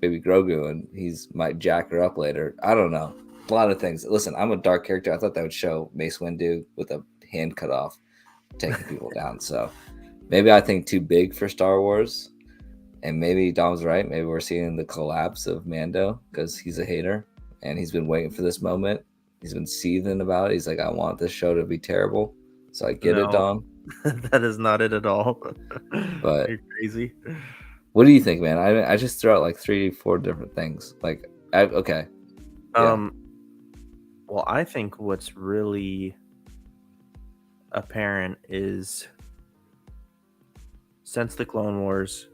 Grogu and he's might jack her up later. I don't know, a lot of things. Listen, I'm a dark character. I thought that would show Mace Windu with a hand cut off taking people down. So maybe I think too big for Star Wars, and maybe Dom's right. Maybe we're seeing the collapse of Mando because he's a hater and he's been waiting for this moment. He's been seething about it. He's like, I want this show to be terrible. So I get it, No, Dom. that is not it at all. But you're crazy. what do you think, man? I just threw out like 3-4 different things. Like, okay. Yeah. Well, I think what's really apparent is since the Clone Wars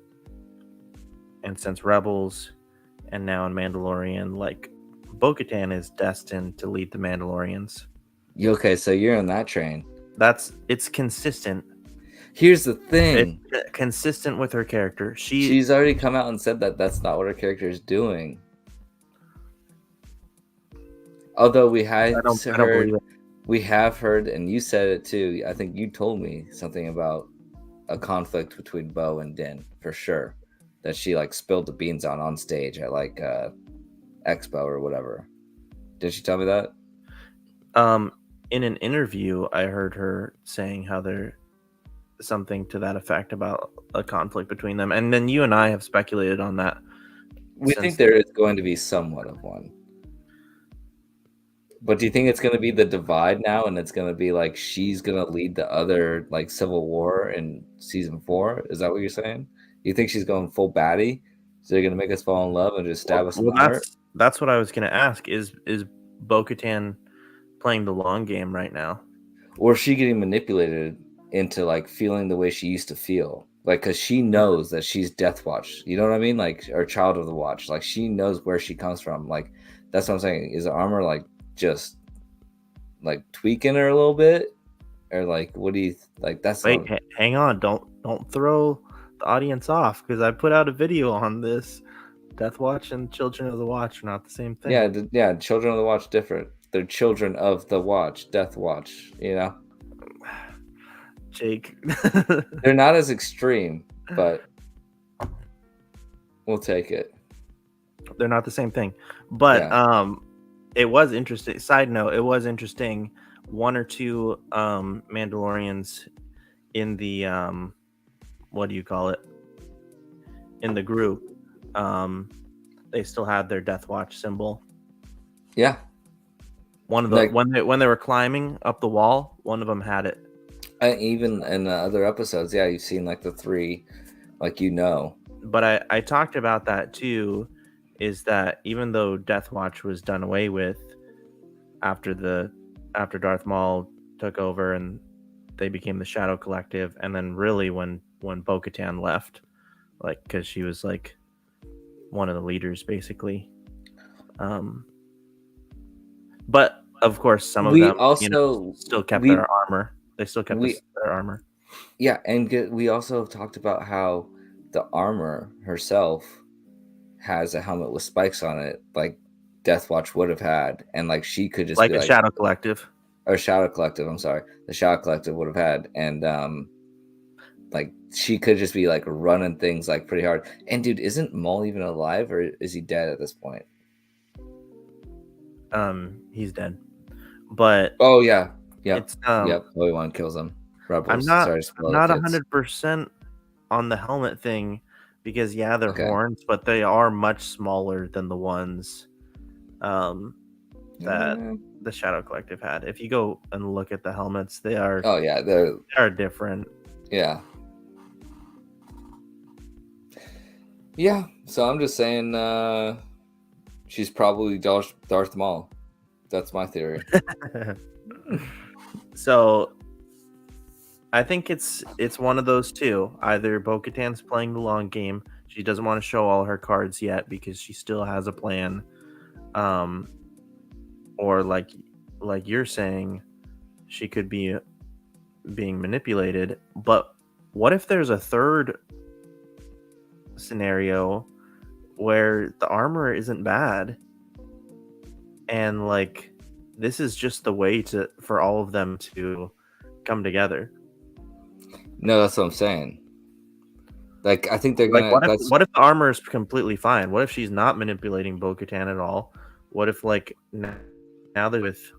and since Rebels and now in Mandalorian, like Bo-Katan is destined to lead the Mandalorians. Okay, so you're on that train. It's consistent. Here's the thing. It's consistent with her character. She's already come out and said that that's not what her character is doing. Although we have heard, and you said it too. I think you told me something about a conflict between Bo and Din for sure, that she like spilled the beans on stage at like Expo or whatever. Did she tell me that? In an interview, I heard her saying how there something to that effect about a conflict between them, and then you and I have speculated on that. We think there is going to be somewhat of one. But do you think it's going to be the divide now, and it's going to be like she's going to lead the other like civil war in season 4? Is that what you're saying? You think she's going full baddie? So they're going to make us fall in love and just stab us in the heart? That's what I was going to ask. Is Bo-Katan playing the long game right now? Or is she getting manipulated into like feeling the way she used to feel? Like, because she knows that she's Death Watch. You know what I mean? Like, or Child of the Watch. Like, she knows where she comes from. Like, that's what I'm saying. Is the armor like just like tweaking her a little bit, or like what do you like? That's wait. Hang on! Don't throw the audience off, because I put out a video on this. Death Watch and Children of the Watch are not the same thing. Yeah. Children of the Watch different. They're Children of the Watch, Death Watch. You know, Jake. They're not as extreme, but we'll take it. They're not the same thing, but it was interesting. Side note, it was interesting. 1 or 2 Mandalorians in the what do you call it? In the group, they still had their Death Watch symbol. Yeah. One of the when they were climbing up the wall, one of them had it. Even in other episodes, you've seen like the 3, like But I talked about that too. Is that even though Death Watch was done away with after Darth Maul took over and they became the Shadow Collective, and then really when Bo-Katan left, like, because she was like one of the leaders basically. But of course, some of them also still kept their armor. They still kept their armor. Yeah, and we also talked about how the armor herself has a helmet with spikes on it, like Death Watch would have had, and like she could just like be a Shadow Collective. Or Shadow Collective, I'm sorry. The Shadow Collective would have had, and like she could just be like running things like pretty hard. And dude, isn't Maul even alive, or is he dead at this point? He's dead. But oh yeah. Yep. Obi-Wan kills him. Rebels. I'm not 100% on the helmet thing, because they're horns, but they are much smaller than the ones that the Shadow Collective had. If you go and look at the helmets, they are they are different. Yeah, so I'm just saying she's probably Darth Maul. That's my theory. So I think it's one of those two. Either Bo-Katan's playing the long game. She doesn't want to show all her cards yet because she still has a plan. Or like you're saying, she could be being manipulated. But what if there's a third scenario where the armor isn't bad, and like this is just the way for all of them to come together? No, that's what I'm saying. Like, I think they're gonna. What if the armor is completely fine? What if she's not manipulating Bo-Katan at all? What if like now they're with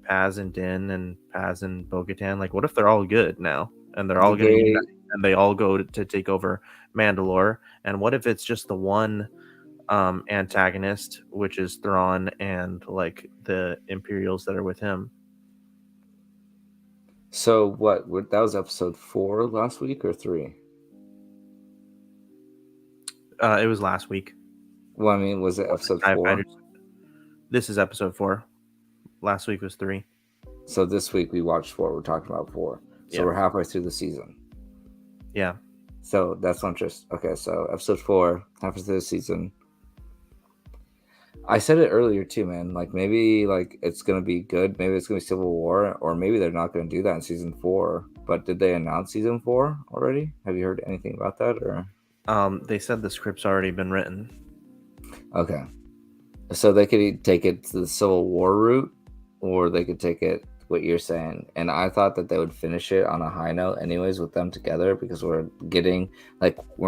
Paz and Din and Paz and Bo-Katan? Like, what if they're all good now and they're all going to unite and they all go to take over Mandalore? And what if it's just the one antagonist, which is Thrawn, and like the Imperials that are with him? So what? That was episode 4 last week or 3? It was last week. Well, I mean, was it episode 4? This is episode 4. Last week was 3. So this week we watched 4. We're talking about 4. So we're halfway through the season. Yeah. So that's not just okay. So episode 4, halfway through the season. I said it earlier too, man. Like, maybe like it's gonna be good. Maybe it's gonna be Civil War, or maybe they're not gonna do that in season 4. But did they announce season 4 already? Have you heard anything about that? Or they said the script's already been written. Okay, so they could take it to the Civil War route, or they could take it what you're saying. And I thought that they would finish it on a high note, anyways, with them together, because we're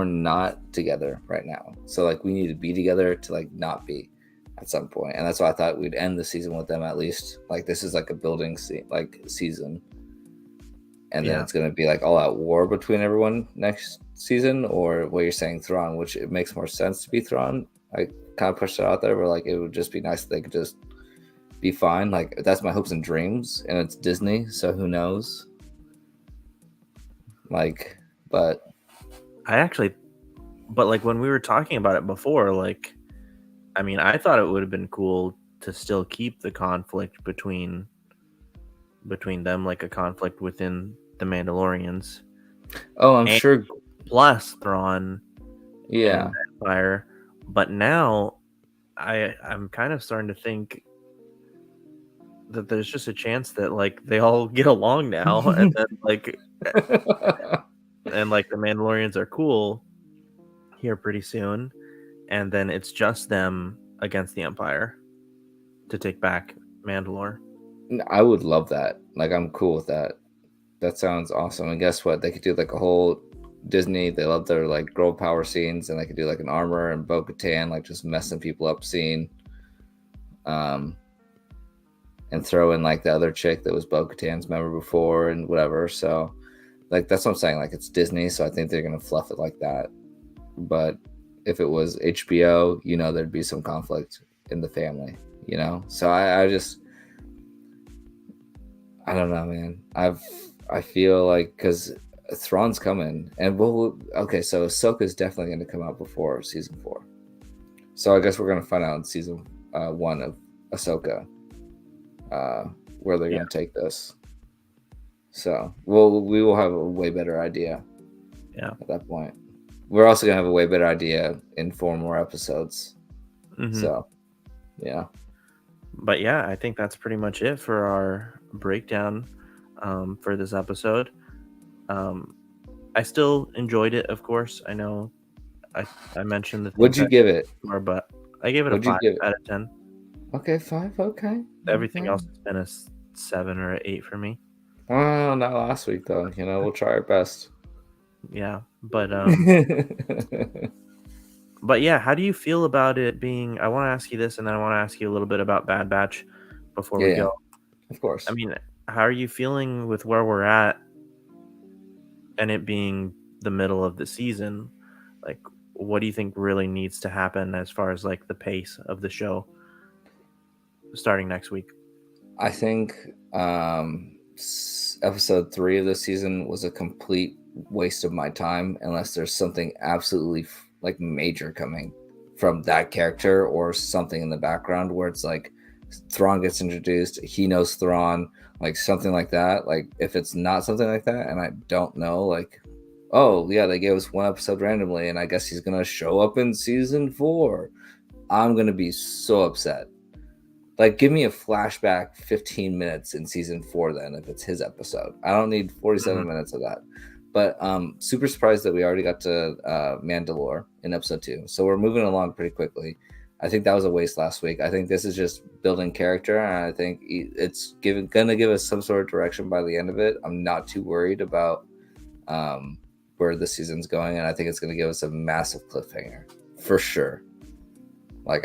not together right now. So like we need to be together to like not be at some point, and that's why I thought we'd end the season with them at least. Like this is like a building season, and then it's going to be like all out war between everyone next season, or what you're saying, Thrawn, which it makes more sense to be Thrawn. I kind of pushed it out there, but like it would just be nice if they could just be fine. Like that's my hopes and dreams, and it's Disney, so who knows? Like, but like when we were talking about it before, like, I mean, I thought it would have been cool to still keep the conflict between them, like a conflict within the Mandalorians. oh, I'm sure. Plus Thrawn Yeah. and the Empire. But now I'm kind of starting to think that there's just a chance that like they all get along now, and then like and like the Mandalorians are cool here pretty soon, and then it's just them against the Empire to take back Mandalore. I would love that. Like, I'm cool with that. That sounds awesome. And guess what? They could do like a whole Disney. They love their like girl power scenes, and they could do like an Armor and Bo-Katan, like just messing people up scene. And throw in like the other chick that was Bo-Katan's member before and whatever. So, like, that's what I'm saying. Like, it's Disney, so I think they're gonna fluff it like that. But if it was HBO, you know, there'd be some conflict in the family, you know. So I just, I don't know, man. I feel like because Thrawn's coming, and okay, so Ahsoka's definitely going to come out before season 4. So I guess we're going to find out in season 1 of Ahsoka where they're going to take this. So we will have a way better idea. Yeah. At that point, we're also going to have a way better idea in 4 more episodes. Mm-hmm. So, yeah. But yeah, I think that's pretty much it for our breakdown for this episode. I still enjoyed it, of course. I know I mentioned the things. What'd you give it? But I gave it a 5 out of 10. Okay, 5. Okay. Everything else has been a 7 or an 8 for me. Oh, not last week though. You know, we'll try our best. Yeah, but but yeah, how do you feel about it being? I want to ask you this, and then I want to ask you a little bit about Bad Batch before we go. Of course. I mean, how are you feeling with where we're at, and it being the middle of the season? Like, what do you think really needs to happen as far as like the pace of the show starting next week? I think episode 3 of this season was a complete waste of my time unless there's something absolutely like major coming from that character or something in the background where it's like Thrawn gets introduced, he knows Thrawn, like something like that. Like if it's not something like that, and I don't know, like, oh yeah, they gave us 1 episode randomly and I guess he's gonna show up in season 4, I'm gonna be so upset. Like, give me a flashback 15 minutes in season 4 then if it's his episode. I don't need 47 minutes of that. But super surprised that we already got to Mandalore in episode 2. So we're moving along pretty quickly. I think that was a waste last week. I think this is just building character, and I think it's gonna give us some sort of direction by the end of it. I'm not too worried about where the season's going, and I think it's gonna give us a massive cliffhanger for sure. Like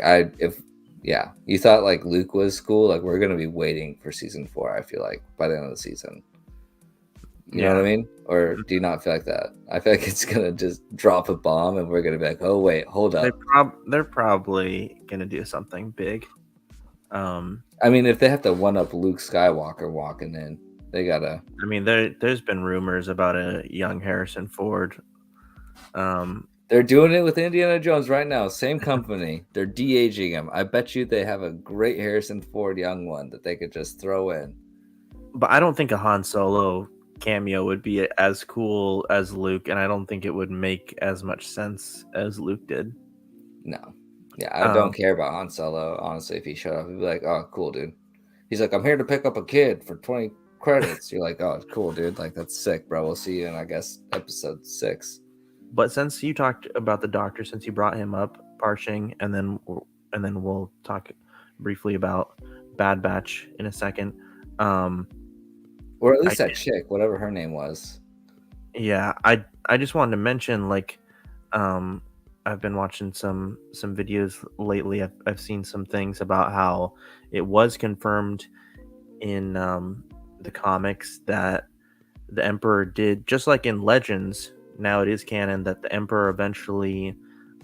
yeah, you thought like Luke was cool. Like we're gonna be waiting for season 4. I feel like by the end of the season. You know what I mean? Or do you not feel like that? I feel like it's gonna just drop a bomb, and we're gonna be like, "Oh wait, hold up." They're probably gonna do something big. I mean, if they have to one up Luke Skywalker walking in, they gotta. I mean, there's been rumors about a young Harrison Ford. They're doing it with Indiana Jones right now. Same company. They're de-aging him. I bet you they have a great Harrison Ford young one that they could just throw in. But I don't think a Han Solo cameo would be as cool as Luke, and I don't think it would make as much sense as Luke did. No. Yeah, I don't care about Han Solo, honestly. If he showed up, he'd be like, "Oh, cool, dude." He's like, "I'm here to pick up a kid for 20 credits." You're like, "Oh, cool, dude. Like, that's sick, bro. We'll see you in, I guess, episode 6. But since you talked about the Doctor, since you brought him up, Parching, and then we'll talk briefly about Bad Batch in a second. Or at least that chick, whatever her name was. Yeah, I just wanted to mention, like, I've been watching some videos lately. I've seen some things about how it was confirmed in the comics that the Emperor did, just like in Legends. Now it is canon that the Emperor eventually,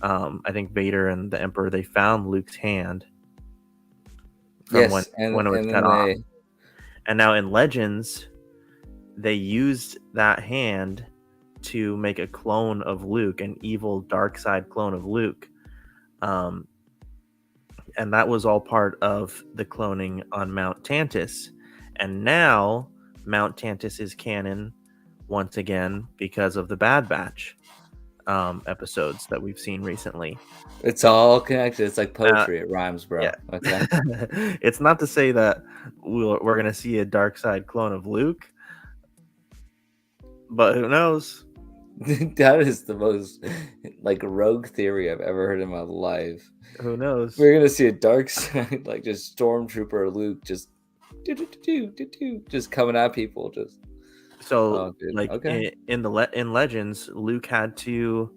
I think Vader and the Emperor, they found Luke's hand from Yes, when it was and cut then off. they And now in Legends, they used that hand to make a clone of Luke, an evil dark side clone of Luke. Um, and that was all part of the cloning on Mount Tantus. And now Mount Tantus is canon once again because of the Bad Batch episodes that we've seen recently. it's all connected. It's like Uh, poetry. It rhymes, yeah. bro. Okay. It's not to say that we're going to see a dark side clone of Luke, but who knows? That is the most like rogue theory I've ever heard in my life. Who knows? We're gonna see a dark side, like just stormtrooper Luke just just coming at people. Just So, oh, dude. like Okay. in Legends, Luke had to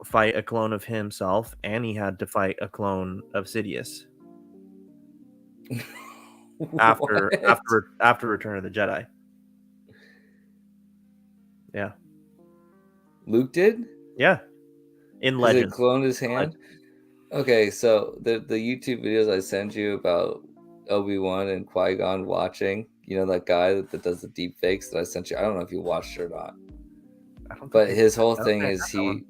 fight a clone of himself, and he had to fight a clone of Sidious after What? Return of the Jedi. Yeah, Luke did? yeah. In Because it Legends, cloned his in hand? Legends. Okay, so the YouTube videos I sent you about Obi-Wan and Qui-Gon watching, you know that guy that does the deep fakes that I sent you? I don't know if you watched it or not. I don't think But his I whole don't thing think I is got that one.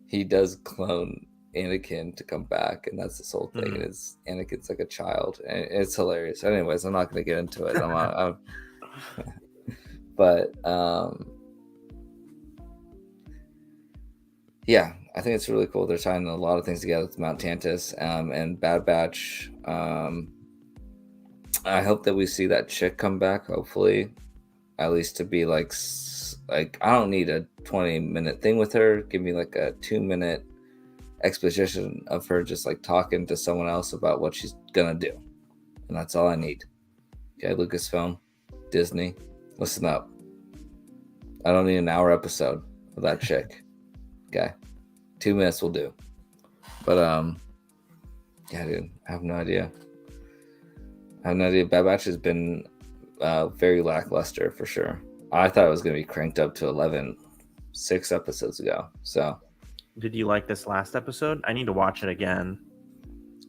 he does clone Anakin to come back, and that's this whole thing. Mhm. And it's Anakin's like a child, and it's hilarious. Anyways, I'm not gonna get into it. But yeah, I think it's really cool. They're tying a lot of things together with Mount Tantus and Bad Batch. I hope that we see that chick come back. Hopefully, at least to be like I don't need a 20-minute thing with her. Give me like a 2-minute exposition of her just like talking to someone else about what she's gonna do, and that's all I need. Okay, Lucasfilm, Disney, listen up. I don't need an hour episode of that chick. Okay, 2 minutes will do. But yeah, dude, I have no idea. Bad Batch has been very lackluster for sure. I thought it was gonna be cranked up to 11 6 episodes ago. So Did you like this last episode? I need to watch it again.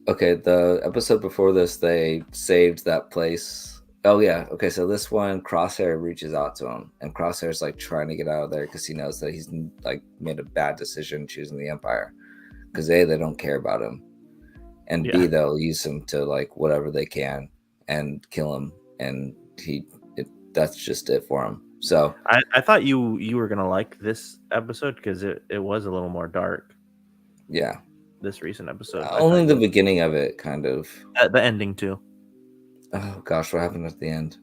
okay, the episode before this, they saved that place. Oh yeah, okay. So this one, Crosshair reaches out to him, and Crosshair's like trying to get out of there because he knows that he's like made a bad decision choosing the Empire. Because A, they don't care about him, and Yeah. B, they'll use him to like whatever they can and kill him, and that's just it for him. So I thought you were gonna like this episode because it was a little more dark. yeah, This recent episode, I thought only the you beginning of it, kind of. the ending too. Oh gosh, what happened at the end?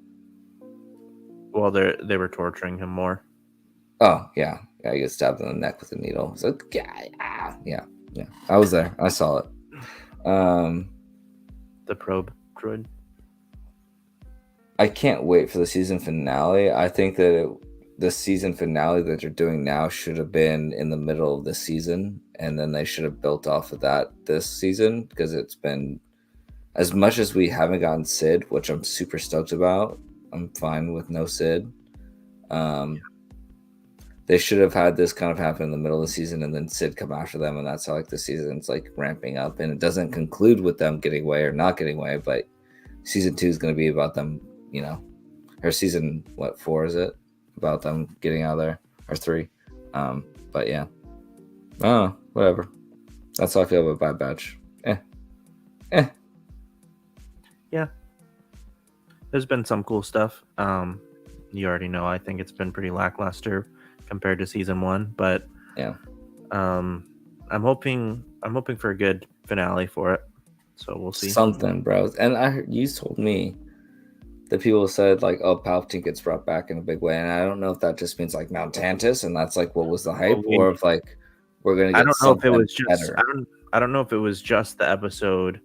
Well, they were torturing him more. Oh yeah, he gets stabbed in the neck with a needle. So yeah. I was there. I saw it. The probe droid. I can't wait for the season finale. I think that the season finale that they're doing now should have been in the middle of the season, and then they should have built off of that this season because it's been as much as we haven't gotten Sid, which I'm super stoked about. I'm fine with no Sid. They should have had this kind of happen in the middle of the season and then Sid come after them, and that's how like the season's like ramping up, and it doesn't conclude with them getting away or not getting away, but season 2 is going to be about them, you know, or season 4 is it about them getting out of there, or 3. But yeah, oh whatever. That's how I feel about Bad Batch. Yeah, there's been some cool stuff. You already know. I think it's been pretty lackluster compared to season 1, but Yeah. I'm hoping for a good finale for it. So we'll see. Something, bro. And you told me that people said like, "Oh, Palpatine gets brought back in a big way," and I don't know if that just means like Mount Tantus, and that's like what was the hype, or if like we're gonna get I don't know if it something was just. better. I don't know if it was just the episode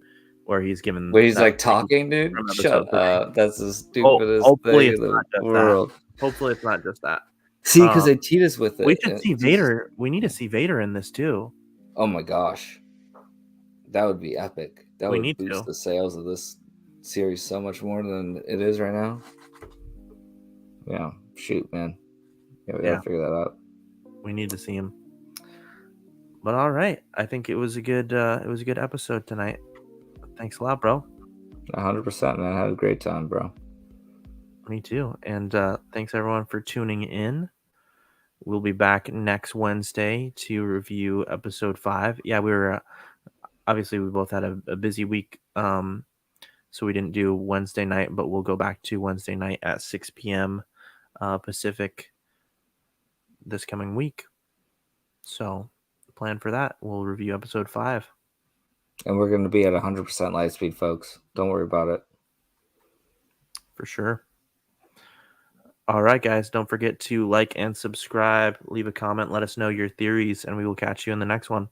where he's given. Where he's like talking, dude. from episode Shut 3. up. That's the stupidest Hopefully thing it's in the not just world. that. Hopefully it's not just that. See, because they cheat us with it. We should see Vader. We need to see Vader in this too. Oh my gosh, that would be epic. That We would need boost to. the sales of this series so much more than it is right now. Yeah, shoot, man. Yeah, we Yeah. gotta figure that out. We need to see him. But all right, I think it was a good episode tonight. Thanks a lot, bro. 100%, man. I had a great time, bro. Me too. And thanks everyone for tuning in. We'll be back next Wednesday to review episode 5. Yeah, we were obviously we both had a busy week, so we didn't do Wednesday night, but we'll go back to Wednesday night at 6 p.m. Pacific this coming week. So plan for that. We'll review episode 5. And we're going to be at 100% light speed, folks. Don't worry about it. For sure. All right, guys. Don't forget to like and subscribe. Leave a comment. Let us know your theories, and we will catch you in the next one.